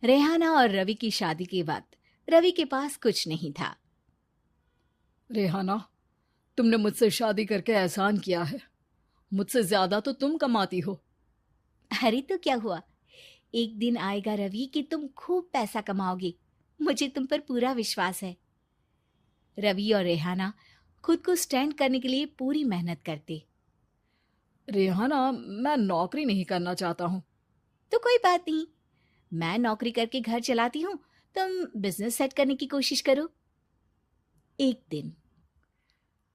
रेहाना और रवि की शादी के वक्त रवि के पास कुछ नहीं था। रेहाना, तुमने मुझसे शादी करके एहसान किया है। मुझसे ज्यादा तो तुम कमाती हो। अरे तो क्या हुआ, एक दिन आएगा रवि कि तुम खूब पैसा कमाओगे। मुझे तुम पर पूरा विश्वास है। रवि और रेहाना खुद को स्टैंड करने के लिए पूरी मेहनत करते। रेहाना, मैं नौकरी नहीं करना चाहता हूँ। तो कोई बात नहीं, मैं नौकरी करके घर चलाती हूँ, तुम बिजनेस सेट करने की कोशिश करो। एक दिन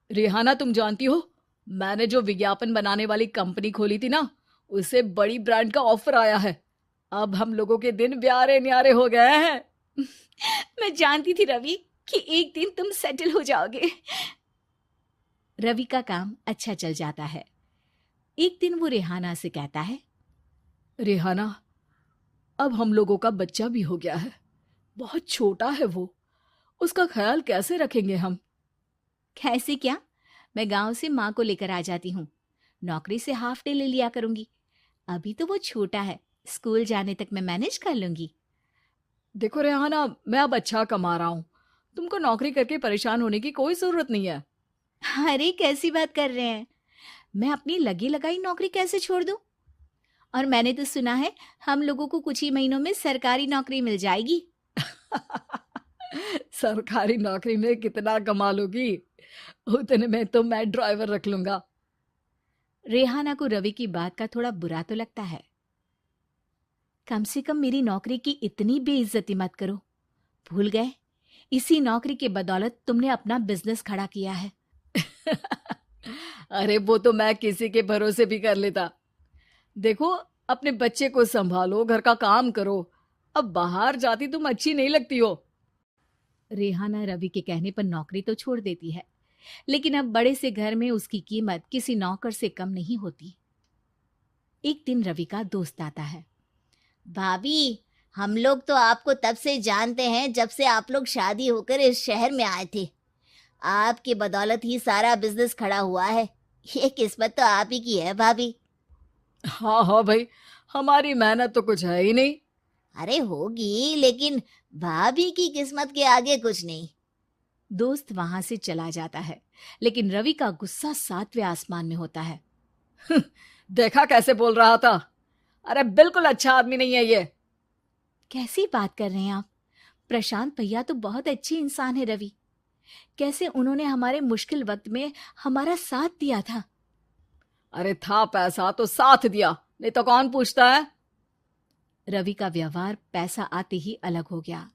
रेहाना, तुम जानती हो, मैंने जो विज्ञापन बनाने वाली कंपनी खोली थी ना, उसे बड़ी ब्रांड का ऑफर आया है। अब हम लोगों के दिन ब्यारे न्यारे हो गए हैं। मैं जानती थी रवि कि एक दिन तुम सेटल हो जाओगे। रवि का काम अच्छा चल जाता है। एक दिन वो रेहाना से कहता है, रेहाना, अब हम लोगों का बच्चा भी हो गया है। बहुत छोटा है वो। उसका ख्याल कैसे रखेंगे हम? कैसे क्या, मैं गांव से माँ को लेकर आ जाती हूँ। नौकरी से हाफ डे ले लिया करूंगी। अभी तो वो छोटा है, स्कूल जाने तक मैं मैनेज कर लूंगी। देखो रेहाना, मैं अब अच्छा कमा रहा हूँ। तुमको नौकरी करके परेशान होने की कोई जरूरत नहीं है। अरे कैसी बात कर रहे हैं, मैं अपनी लगी लगाई नौकरी कैसे छोड़ दूं? और मैंने तो सुना है हम लोगों को कुछ ही महीनों में सरकारी नौकरी मिल जाएगी। सरकारी नौकरी में कितना कमा लोगी? उतने में तो मैं ड्राइवर रख लूंगा। रेहाना को रवि की बात का थोड़ा बुरा तो लगता है। कम से कम मेरी नौकरी की इतनी बेइज्जती मत करो। भूल गए, इसी नौकरी के बदौलत तुमने अपना बिजनेस खड़ा किया है। अरे वो तो मैं किसी के भरोसे भी कर लेता। देखो, अपने बच्चे को संभालो, घर का काम करो। अब बाहर जाती तुम अच्छी नहीं लगती हो। रेहाना रवि के कहने पर नौकरी तो छोड़ देती है, लेकिन अब बड़े से घर में उसकी कीमत किसी नौकर से कम नहीं होती। एक दिन रवि का दोस्त आता है। भाभी, हम लोग तो आपको तब से जानते हैं जब से आप लोग शादी होकर इस शहर में आए थे। आपकी बदौलत ही सारा बिजनेस खड़ा हुआ है। ये किस्मत तो आप ही की है भाभी। हाँ हाँ भाई, हमारी मेहनत तो कुछ है ही नहीं। अरे होगी, लेकिन भाभी की किस्मत के आगे कुछ नहीं। दोस्त वहां से चला जाता है, लेकिन रवि का गुस्सा सातवें आसमान में होता है। देखा कैसे बोल रहा था? अरे बिल्कुल अच्छा आदमी नहीं है ये। कैसी बात कर रहे हैं आप? प्रशांत भैया तो बहुत अच्छे इंसान है रवि। कैसे उन्होंने हमारे मुश्किल वक्त में हमारा साथ दिया था। अरे था पैसा तो साथ दिया, नहीं तो कौन पूछता है? रवि का व्यवहार पैसा आते ही अलग हो गया।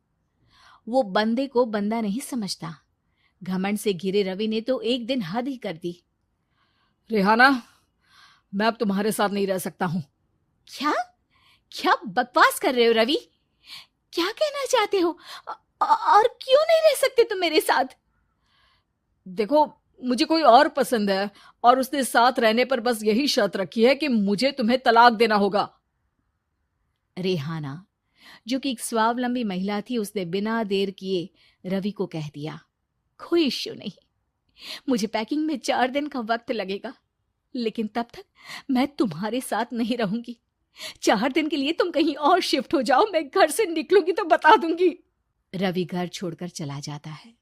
वो बंदे को बंदा नहीं समझता। घमंड से घिरे रवि ने तो एक दिन हद ही कर दी। रेहाना, मैं अब तुम्हारे साथ नहीं रह सकता हूँ। क्या क्या बकवास कर रहे हो रवि? क्या कहना चाहते हो? और क्यों नहीं रह सकते तुम मेरे साथ? देखो, मुझे कोई और पसंद है, और उसने साथ रहने पर बस यही शर्त रखी है कि मुझे तुम्हें तलाक देना होगा। रेहाना, जो कि एक स्वावलंबी महिला थी, उसने बिना देर किए रवि को कह दिया, कोई इश्यू नहीं, मुझे पैकिंग में 4 दिन का वक्त लगेगा, लेकिन तब तक मैं तुम्हारे साथ नहीं रहूंगी। 4 दिन के लिए तुम कहीं और शिफ्ट हो जाओ, मैं घर से निकलूंगी तो बता दूंगी। रवि घर छोड़कर चला जाता है।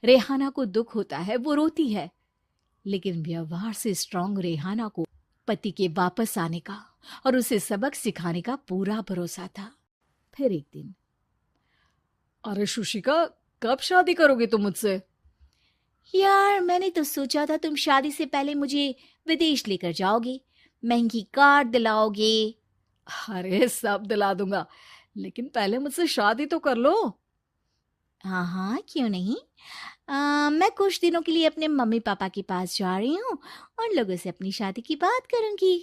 रेहाना को दुख होता है, वो रोती है, लेकिन व्यवहार से स्ट्रांग रेहाना को पति के वापस आने का और उसे सबक सिखाने का पूरा भरोसा था। फिर एक दिन, अरे शुशिका, कब शादी करोगी तुम मुझसे? यार मैंने तो सोचा था तुम शादी से पहले मुझे विदेश लेकर जाओगे, महंगी कार दिलाओगे। अरे सब दिला दूंगा, लेकिन पहले मुझसे शादी तो कर लो। हाँ हाँ, क्यों नहीं। मैं कुछ दिनों के लिए अपने मम्मी पापा के पास जा रही हूँ और लोगों से अपनी शादी की बात करूंगी।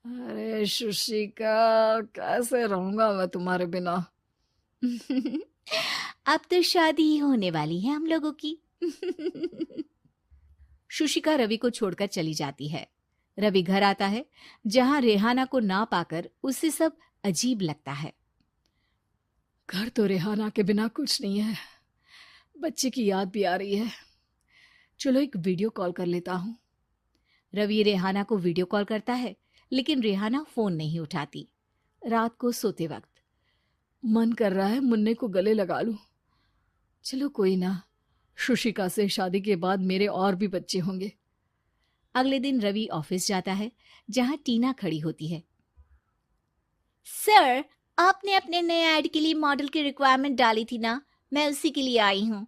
अरे शुशिका, कैसे रहूंगा मैं तुम्हारे बिना? अब तो शादी ही होने वाली है हम लोगों की। शुशिका रवि को छोड़कर चली जाती है। रवि घर आता है, जहां रेहाना को ना पाकर उसे सब अजीब लगता है। घर तो रेहाना के बिना कुछ नहीं है। बच्चे की याद भी आ रही है। चलो एक वीडियो कॉल कर लेता हूँ। रवि रेहाना को वीडियो कॉल करता है, लेकिन रेहाना फोन नहीं उठाती। रात को सोते वक्त मन कर रहा है मुन्ने को गले लगा लूं। चलो कोई ना, शुशिका से शादी के बाद मेरे और भी बच्चे होंगे। अगले दिन रवि ऑफिस जाता है, जहां टीना खड़ी होती है। सर, आपने अपने नए ऐड के लिए मॉडल की रिक्वायरमेंट डाली थी ना, मैं उसी के लिए आई हूँ।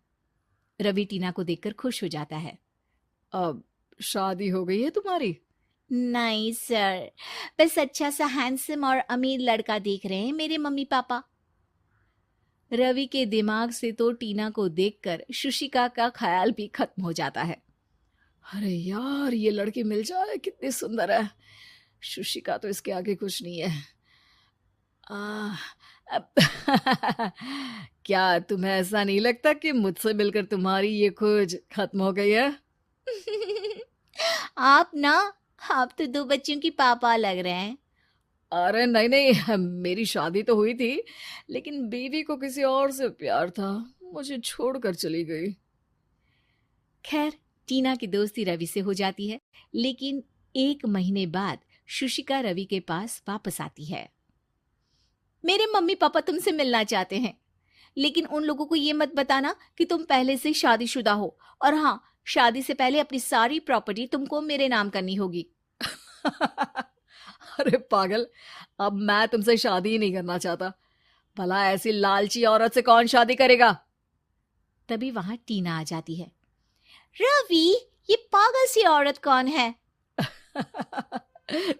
रवि टीना को देखकर खुश हो जाता है। अब शादी हो गई है तुम्हारी? नहीं सर, बस अच्छा सा हैंडसम और अमीर लड़का देख रहे हैं मेरे मम्मी पापा। रवि के दिमाग से तो टीना को देखकर शुशिका का ख्याल भी खत्म हो जाता है। अरे यार, ये लड़की मिल जाए कितनी सुंदर है। शुशिका तो इसके आगे कुछ नहीं है। आ, अब क्या तुम्हें ऐसा नहीं लगता कि मुझसे मिलकर तुम्हारी ये खोज खत्म हो गई है? आप ना, आप तो 2 बच्चों की पापा लग रहे हैं। अरे नहीं नहीं, मेरी शादी तो हुई थी, लेकिन बीवी को किसी और से प्यार था, मुझे छोड़कर चली गई। खैर, टीना की दोस्ती रवि से हो जाती है, लेकिन 1 महीने बाद शुशिका रवि के पास वापस आती है। मेरे मम्मी पापा तुमसे मिलना चाहते हैं, लेकिन उन लोगों को ये मत बताना कि तुम पहले से शादीशुदा हो, और हाँ, शादी से पहले अपनी सारी प्रॉपर्टी तुमको मेरे नाम करनी होगी। अरे पागल, अब मैं तुमसे शादी ही नहीं करना चाहता। भला ऐसी लालची औरत से कौन शादी करेगा? तभी वहां टीना आ जाती है। रवि, ये पागल सी औरत कौन है?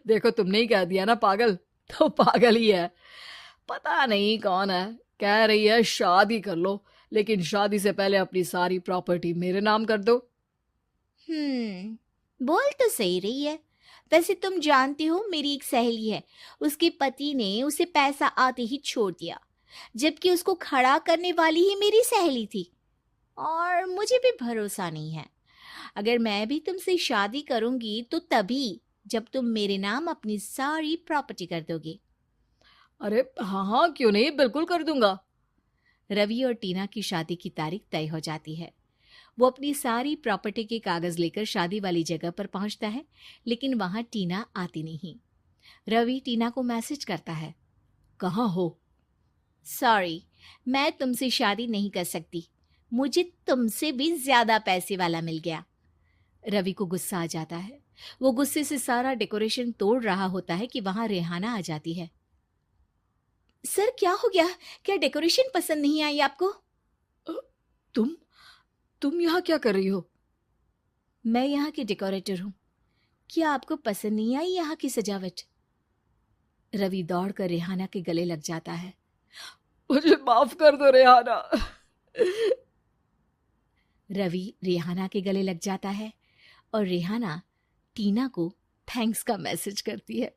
देखो, तुमने ही कह दिया ना पागल, तो पागल ही है। पता नहीं कौन है, कह रही है शादी कर लो, लेकिन शादी से पहले अपनी सारी प्रॉपर्टी मेरे नाम कर दो। बोल तो सही रही है। वैसे तुम जानती हो, मेरी एक सहेली है, उसके पति ने उसे पैसा आते ही छोड़ दिया, जबकि उसको खड़ा करने वाली ही मेरी सहेली थी। और मुझे भी भरोसा नहीं है। अगर मैं भी तुमसे शादी करूंगी तो तभी, जब तुम मेरे नाम अपनी सारी प्रॉपर्टी कर दोगे। अरे हाँ हाँ, क्यों नहीं, बिल्कुल कर दूंगा। रवि और टीना की शादी की तारीख तय हो जाती है। वो अपनी सारी प्रॉपर्टी के कागज लेकर शादी वाली जगह पर पहुंचता है, लेकिन वहां टीना आती नहीं। रवि टीना को मैसेज करता है। कहाँ हो? सॉरी, मैं तुमसे शादी नहीं कर सकती, मुझे तुमसे भी ज्यादा पैसे वाला मिल गया। रवि को गुस्सा आ जाता है। वो गुस्से से सारा डेकोरेशन तोड़ रहा होता है कि वहां रेहाना आ जाती है। सर, क्या हो गया? क्या डेकोरेशन पसंद नहीं आई आपको? अ, तुम यहाँ क्या कर रही हो? मैं यहाँ की डेकोरेटर हूँ। क्या आपको पसंद नहीं आई यहाँ की सजावट? रवि दौड़कर रेहाना के गले लग जाता है। मुझे माफ कर दो रेहाना। रवि रेहाना के गले लग जाता है और रेहाना टीना को थैंक्स का मैसेज करती है।